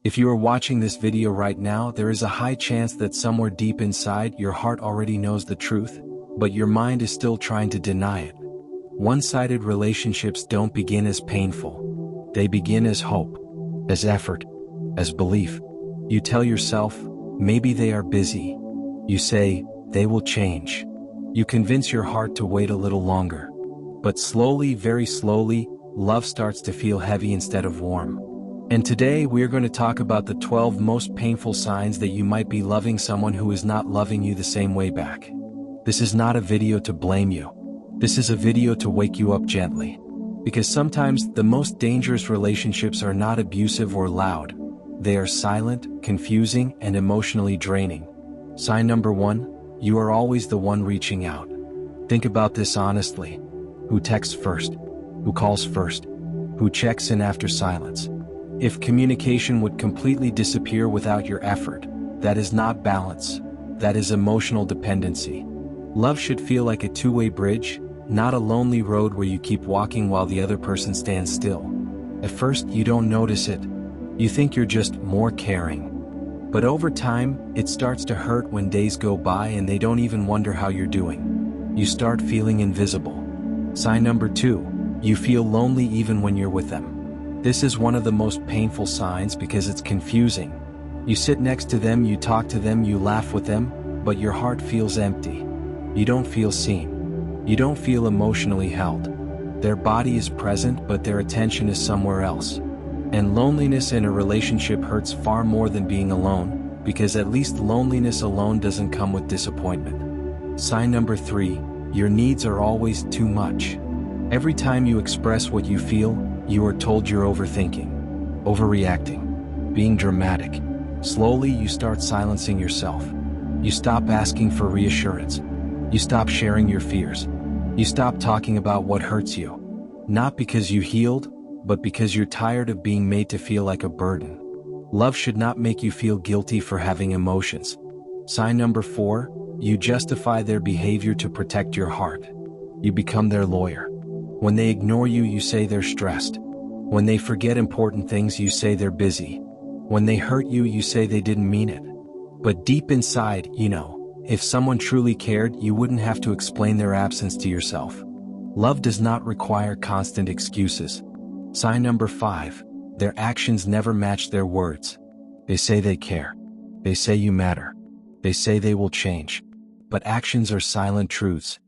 If you are watching this video right now, there is a high chance that somewhere deep inside your heart already knows the truth, but your mind is still trying to deny it. One-sided relationships don't begin as painful. They begin as hope, as effort, as belief. You tell yourself, maybe they are busy. You say, they will change. You convince your heart to wait a little longer. But slowly, very slowly, love starts to feel heavy instead of warm. And today we are going to talk about the 12 most painful signs that you might be loving someone who is not loving you the same way back. This is not a video to blame you. This is a video to wake you up gently. Because sometimes the most dangerous relationships are not abusive or loud. They are silent, confusing, and emotionally draining. Sign number 1, you are always the one reaching out. Think about this honestly. Who texts first? Who calls first? Who checks in after silence? If communication would completely disappear without your effort, that is not balance. That is emotional dependency. Love should feel like a two-way bridge, not a lonely road where you keep walking while the other person stands still. At first, you don't notice it. You think you're just more caring. But over time, it starts to hurt when days go by and they don't even wonder how you're doing. You start feeling invisible. Sign number 2, you feel lonely even when you're with them. This is one of the most painful signs because it's confusing. You sit next to them, you talk to them, you laugh with them, but your heart feels empty. You don't feel seen. You don't feel emotionally held. Their body is present, but their attention is somewhere else. And loneliness in a relationship hurts far more than being alone, because at least loneliness alone doesn't come with disappointment. Sign number 3, your needs are always too much. Every time you express what you feel, you are told you're overthinking, overreacting, being dramatic. Slowly you start silencing yourself. You stop asking for reassurance. You stop sharing your fears. You stop talking about what hurts you. Not because you healed, but because you're tired of being made to feel like a burden. Love should not make you feel guilty for having emotions. Sign number 4, you justify their behavior to protect your heart. You become their lawyer. When they ignore you, you say they're stressed. When they forget important things, you say they're busy. When they hurt you, you say they didn't mean it. But deep inside, you know, if someone truly cared, you wouldn't have to explain their absence to yourself. Love does not require constant excuses. Sign number 5, their actions never match their words. They say they care. They say you matter. They say they will change. But actions are silent truths.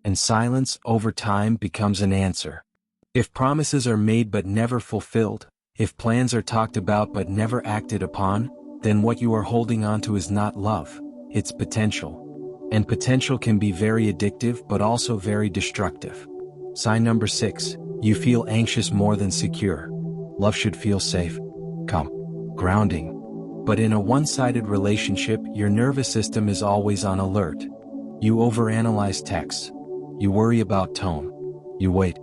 And silence, over time, becomes an answer. If promises are made but never fulfilled, if plans are talked about but never acted upon, then what you are holding on to is not love, it's potential. And potential can be very addictive but also very destructive. Sign number 6, you feel anxious more than secure. Love should feel safe, calm, grounding. But in a one-sided relationship, your nervous system is always on alert. You overanalyze texts. You worry about tone. You wait.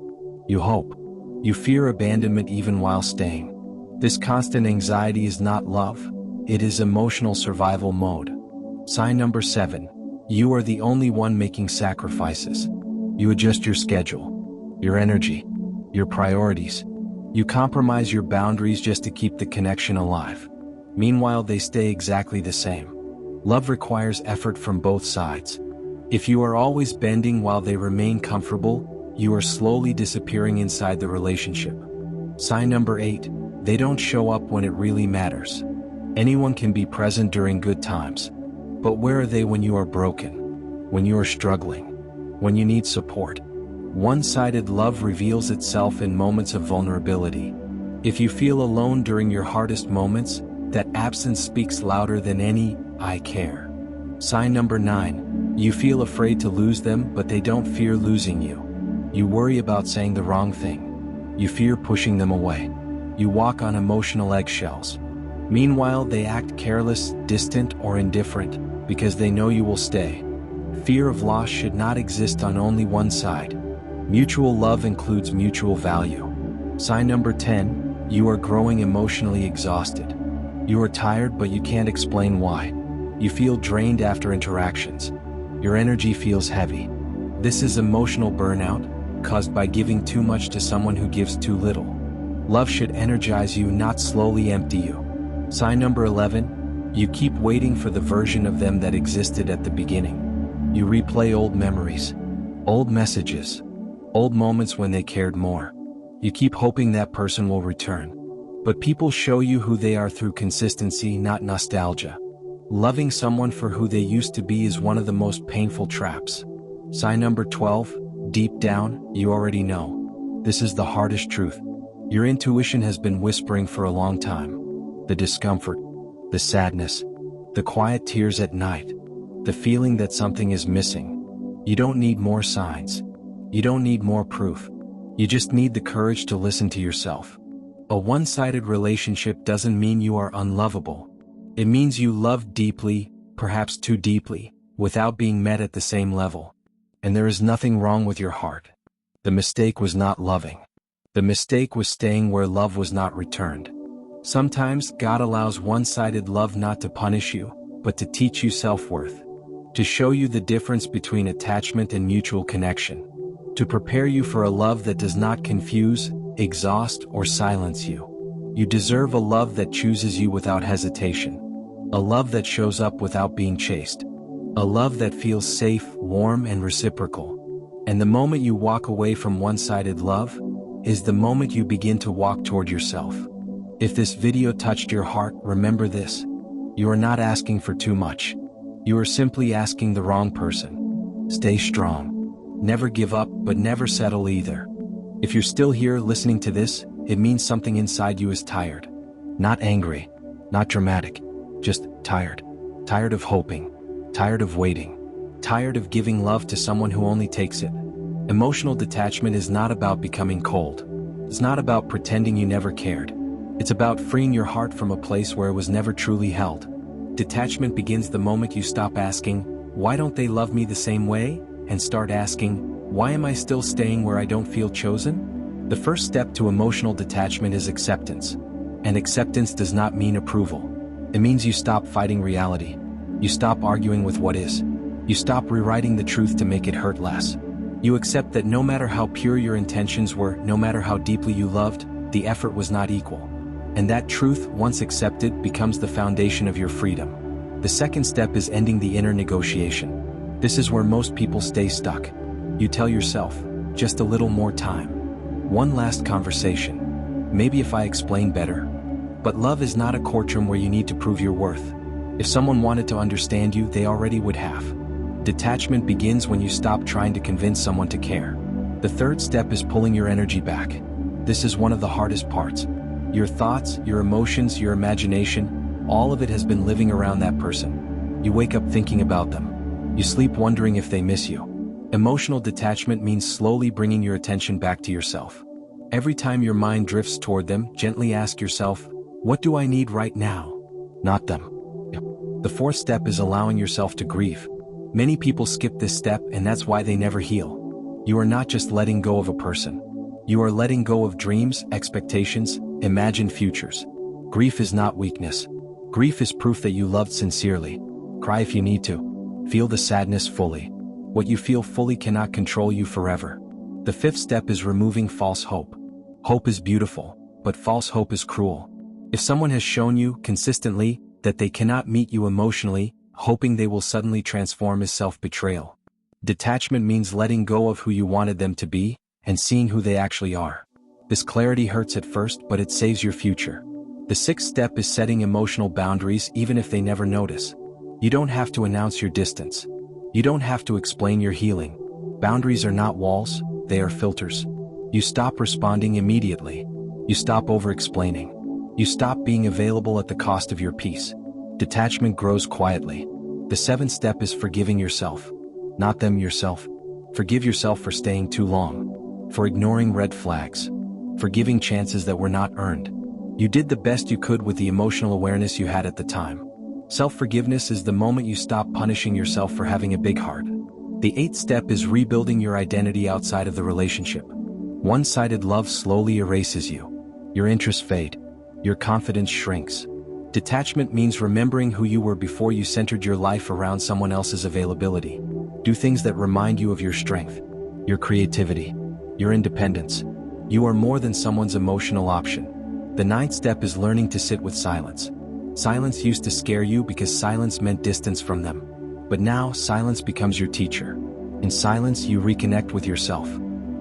You hope. You fear abandonment even while staying. This constant anxiety is not love. It is emotional survival mode. Sign number 7, you are the only one making sacrifices. You adjust your schedule, your energy, your priorities. You compromise your boundaries just to keep the connection alive. Meanwhile, they stay exactly the same. Love requires effort from both sides. If you are always bending while they remain comfortable, you are slowly disappearing inside the relationship. Sign number 8, they don't show up when it really matters. Anyone can be present during good times. But where are they when you are broken? When you are struggling? When you need support? One-sided love reveals itself in moments of vulnerability. If you feel alone during your hardest moments, that absence speaks louder than any "I care." Sign number 9, you feel afraid to lose them, but they don't fear losing you. You worry about saying the wrong thing. You fear pushing them away. You walk on emotional eggshells. Meanwhile, they act careless, distant, or indifferent because they know you will stay. Fear of loss should not exist on only one side. Mutual love includes mutual value. Sign number 10, you are growing emotionally exhausted. You are tired, but you can't explain why. You feel drained after interactions. Your energy feels heavy. This is emotional burnout, caused by giving too much to someone who gives too little. Love should energize you, not slowly empty you. Sign number 11, you keep waiting for the version of them that existed at the beginning. You replay old memories, old messages, old moments when they cared more. You keep hoping that person will return. But people show you who they are through consistency, not nostalgia. Loving someone for who they used to be is one of the most painful traps. Sign number 12, deep down, you already know. This is the hardest truth. Your intuition has been whispering for a long time. The discomfort, the sadness, the quiet tears at night, the feeling that something is missing. You don't need more signs. You don't need more proof. You just need the courage to listen to yourself. A one-sided relationship doesn't mean you are unlovable. It means you loved deeply, perhaps too deeply, without being met at the same level. And there is nothing wrong with your heart. The mistake was not loving. The mistake was staying where love was not returned. Sometimes God allows one-sided love not to punish you, but to teach you self-worth. To show you the difference between attachment and mutual connection. To prepare you for a love that does not confuse, exhaust, or silence you. You deserve a love that chooses you without hesitation. A love that shows up without being chased. A love that feels safe, warm, and reciprocal. And the moment you walk away from one-sided love is the moment you begin to walk toward yourself. If this video touched your heart, remember this. You are not asking for too much. You are simply asking the wrong person. Stay strong. Never give up, but never settle either. If you're still here listening to this, it means something inside you is tired. Not angry, not dramatic, just tired. Tired of hoping, tired of waiting, tired of giving love to someone who only takes it. Emotional detachment is not about becoming cold. It's not about pretending you never cared. It's about freeing your heart from a place where it was never truly held. Detachment begins the moment you stop asking, "Why don't they love me the same way?" and start asking, "Why am I still staying where I don't feel chosen?" The first step to emotional detachment is acceptance. And acceptance does not mean approval. It means you stop fighting reality. You stop arguing with what is. You stop rewriting the truth to make it hurt less. You accept that no matter how pure your intentions were, no matter how deeply you loved, the effort was not equal. And that truth, once accepted, becomes the foundation of your freedom. The second step is ending the inner negotiation. This is where most people stay stuck. You tell yourself, just a little more time. One last conversation. Maybe if I explain better. But love is not a courtroom where you need to prove your worth. If someone wanted to understand you, they already would have. Detachment begins when you stop trying to convince someone to care. The third step is pulling your energy back. This is one of the hardest parts. Your thoughts, your emotions, your imagination, all of it has been living around that person. You wake up thinking about them. You sleep wondering if they miss you. Emotional detachment means slowly bringing your attention back to yourself. Every time your mind drifts toward them, gently ask yourself, what do I need right now? Not them. The fourth step is allowing yourself to grieve. Many people skip this step, and that's why they never heal. You are not just letting go of a person. You are letting go of dreams, expectations, imagined futures. Grief is not weakness. Grief is proof that you loved sincerely. Cry if you need to. Feel the sadness fully. What you feel fully cannot control you forever. The fifth step is removing false hope. Hope is beautiful, but false hope is cruel. If someone has shown you, consistently, that they cannot meet you emotionally, hoping they will suddenly transform is self-betrayal. Detachment means letting go of who you wanted them to be, and seeing who they actually are. This clarity hurts at first, but it saves your future. The sixth step is setting emotional boundaries even if they never notice. You don't have to announce your distance. You don't have to explain your healing. Boundaries are not walls, they are filters. You stop responding immediately. You stop over-explaining. You stop being available at the cost of your peace. Detachment grows quietly. The seventh step is forgiving yourself. Not them, yourself. Forgive yourself for staying too long. For ignoring red flags. For giving chances that were not earned. You did the best you could with the emotional awareness you had at the time. Self-forgiveness is the moment you stop punishing yourself for having a big heart. The eighth step is rebuilding your identity outside of the relationship. One-sided love slowly erases you. Your interests fade. Your confidence shrinks. Detachment means remembering who you were before you centered your life around someone else's availability. Do things that remind you of your strength, your creativity, your independence. You are more than someone's emotional option. The ninth step is learning to sit with silence. Silence used to scare you because silence meant distance from them. But now, silence becomes your teacher. In silence, you reconnect with yourself.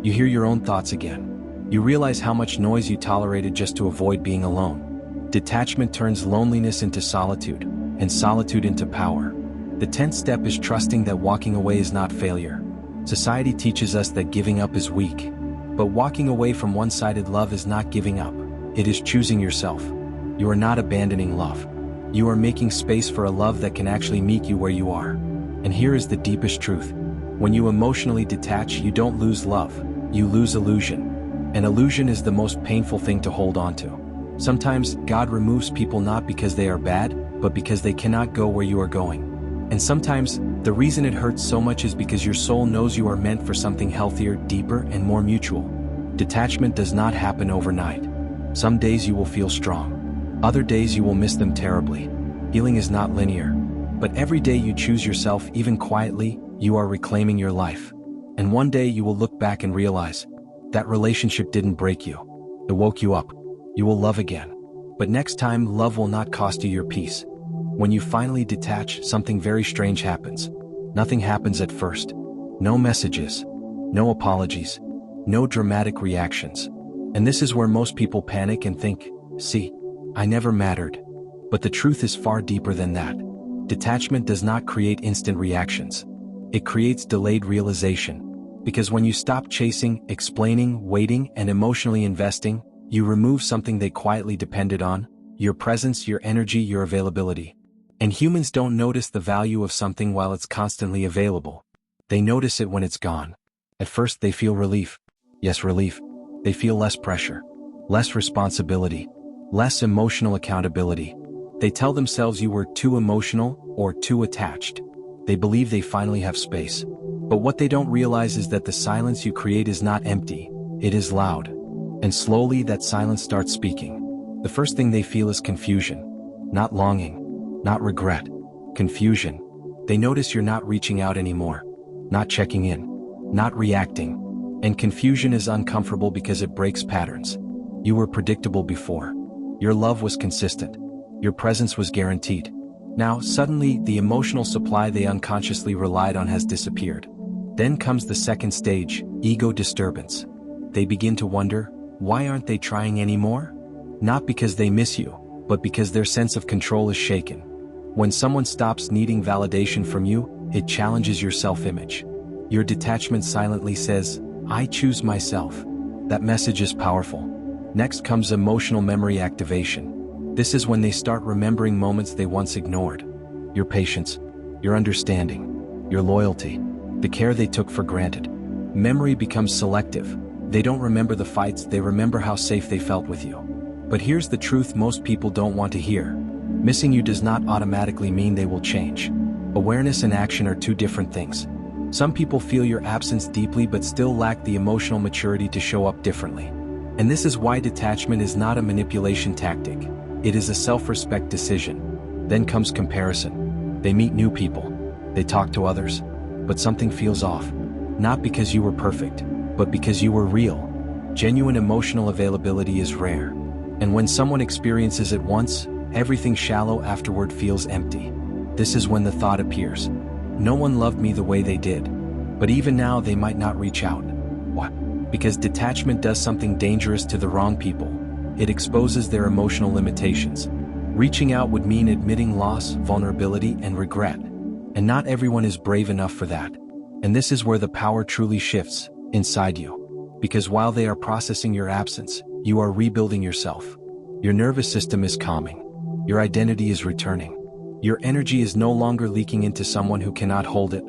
You hear your own thoughts again. You realize how much noise you tolerated just to avoid being alone. Detachment turns loneliness into solitude, and solitude into power. The 10th step is trusting that walking away is not failure. Society teaches us that giving up is weak. But walking away from one-sided love is not giving up. It is choosing yourself. You are not abandoning love. You are making space for a love that can actually meet you where you are. And here is the deepest truth. When you emotionally detach, you don't lose love. You lose illusion. And illusion is the most painful thing to hold on to. Sometimes, God removes people not because they are bad, but because they cannot go where you are going. And sometimes, the reason it hurts so much is because your soul knows you are meant for something healthier, deeper, and more mutual. Detachment does not happen overnight. Some days you will feel strong. Other days you will miss them terribly. Healing is not linear. But every day you choose yourself, even quietly, you are reclaiming your life. And one day you will look back and realize, that relationship didn't break you. It woke you up. You will love again. But next time, love will not cost you your peace. When you finally detach, something very strange happens. Nothing happens at first. No messages. No apologies. No dramatic reactions. And this is where most people panic and think, see, I never mattered. But the truth is far deeper than that. Detachment does not create instant reactions. It creates delayed realization. Because when you stop chasing, explaining, waiting, and emotionally investing, you remove something they quietly depended on: your presence, your energy, your availability. And humans don't notice the value of something while it's constantly available. They notice it when it's gone. At first they feel relief. Yes, relief. They feel less pressure, less responsibility, less emotional accountability. They tell themselves you were too emotional or too attached. They believe they finally have space. But what they don't realize is that the silence you create is not empty, it is loud. And slowly that silence starts speaking. The first thing they feel is confusion. Not longing, not regret. Confusion. They notice you're not reaching out anymore, not checking in, not reacting. And confusion is uncomfortable because it breaks patterns. You were predictable before. Your love was consistent. Your presence was guaranteed. Now, suddenly, the emotional supply they unconsciously relied on has disappeared. Then comes the second stage, ego disturbance. They begin to wonder, why aren't they trying anymore? Not because they miss you, but because their sense of control is shaken. When someone stops needing validation from you, it challenges your self-image. Your detachment silently says, I choose myself. That message is powerful. Next comes emotional memory activation. This is when they start remembering moments they once ignored. Your patience, your understanding, your loyalty, the care they took for granted. Memory becomes selective. They don't remember the fights, they remember how safe they felt with you. But here's the truth most people don't want to hear. Missing you does not automatically mean they will change. Awareness and action are two different things. Some people feel your absence deeply but still lack the emotional maturity to show up differently. And this is why detachment is not a manipulation tactic. It is a self-respect decision. Then comes comparison. They meet new people. They talk to others. But something feels off. Not because you were perfect, but because you were real. Genuine emotional availability is rare. And when someone experiences it once, everything shallow afterward feels empty. This is when the thought appears. No one loved me the way they did. But even now they might not reach out. Why? Because detachment does something dangerous to the wrong people. It exposes their emotional limitations. Reaching out would mean admitting loss, vulnerability, and regret. And not everyone is brave enough for that. And this is where the power truly shifts, inside you. Because while they are processing your absence, you are rebuilding yourself. Your nervous system is calming. Your identity is returning. Your energy is no longer leaking into someone who cannot hold it.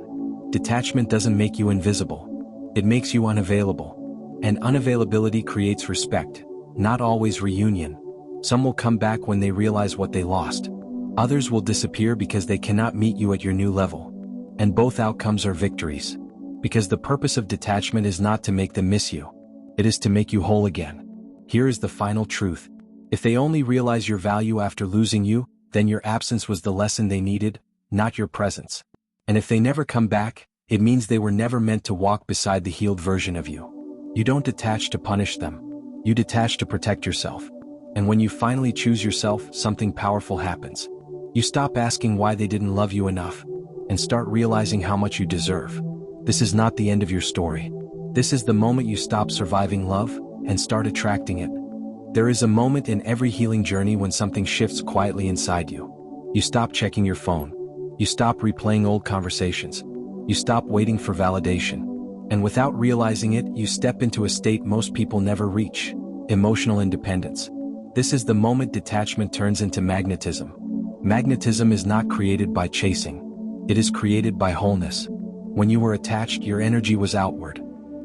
Detachment doesn't make you invisible. It makes you unavailable. And unavailability creates respect, not always reunion. Some will come back when they realize what they lost. Others will disappear because they cannot meet you at your new level. And both outcomes are victories. Because the purpose of detachment is not to make them miss you. It is to make you whole again. Here is the final truth. If they only realize your value after losing you, then your absence was the lesson they needed, not your presence. And if they never come back, it means they were never meant to walk beside the healed version of you. You don't detach to punish them. You detach to protect yourself. And when you finally choose yourself, something powerful happens. You stop asking why they didn't love you enough, and start realizing how much you deserve. This is not the end of your story. This is the moment you stop surviving love and start attracting it. There is a moment in every healing journey when something shifts quietly inside you. You stop checking your phone. You stop replaying old conversations. You stop waiting for validation. And without realizing it, you step into a state most people never reach: emotional independence. This is the moment detachment turns into magnetism. Magnetism is not created by chasing. It is created by wholeness. When you were attached, your energy was outward,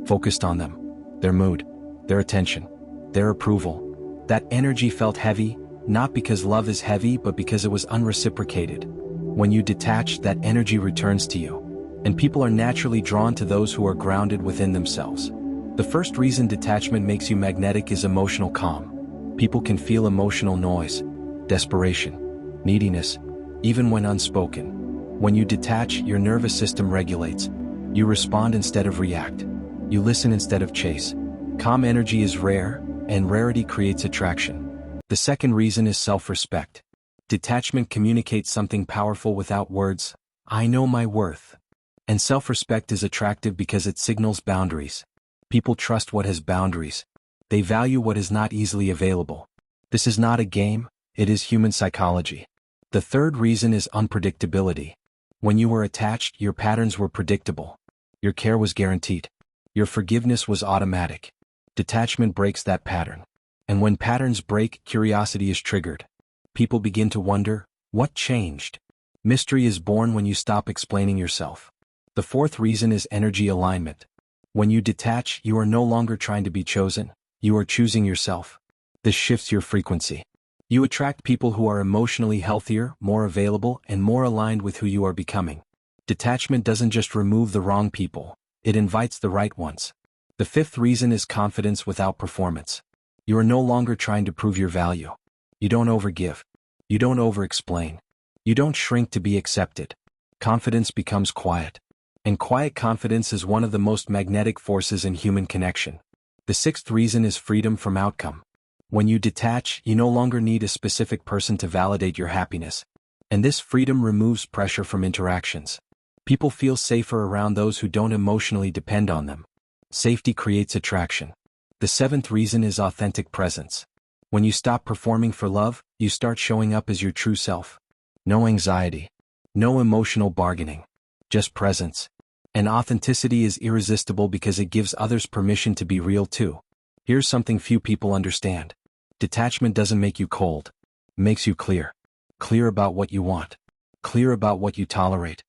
focused on them, their mood, their attention, their approval. That energy felt heavy, not because love is heavy, but because it was unreciprocated. When you detach, that energy returns to you. And people are naturally drawn to those who are grounded within themselves. The first reason detachment makes you magnetic is emotional calm. People can feel emotional noise, desperation, neediness, even when unspoken. When you detach, your nervous system regulates. You respond instead of react. You listen instead of chase. Calm energy is rare, and rarity creates attraction. The second reason is self-respect. Detachment communicates something powerful without words: I know my worth. And self-respect is attractive because it signals boundaries. People trust what has boundaries. They value what is not easily available. This is not a game, it is human psychology. The third reason is unpredictability. When you were attached, your patterns were predictable. Your care was guaranteed. Your forgiveness was automatic. Detachment breaks that pattern. And when patterns break, curiosity is triggered. People begin to wonder, what changed? Mystery is born when you stop explaining yourself. The fourth reason is energy alignment. When you detach, you are no longer trying to be chosen, you are choosing yourself. This shifts your frequency. You attract people who are emotionally healthier, more available, and more aligned with who you are becoming. Detachment doesn't just remove the wrong people, it invites the right ones. The fifth reason is confidence without performance. You are no longer trying to prove your value. You don't overgive. You don't over-explain. You don't shrink to be accepted. Confidence becomes quiet. And quiet confidence is one of the most magnetic forces in human connection. The sixth reason is freedom from outcome. When you detach, you no longer need a specific person to validate your happiness. And this freedom removes pressure from interactions. People feel safer around those who don't emotionally depend on them. Safety creates attraction. The seventh reason is authentic presence. When you stop performing for love, you start showing up as your true self. No anxiety. No emotional bargaining. Just presence. And authenticity is irresistible because it gives others permission to be real too. Here's something few people understand. Detachment doesn't make you cold. It makes you clear. Clear about what you want. Clear about what you tolerate.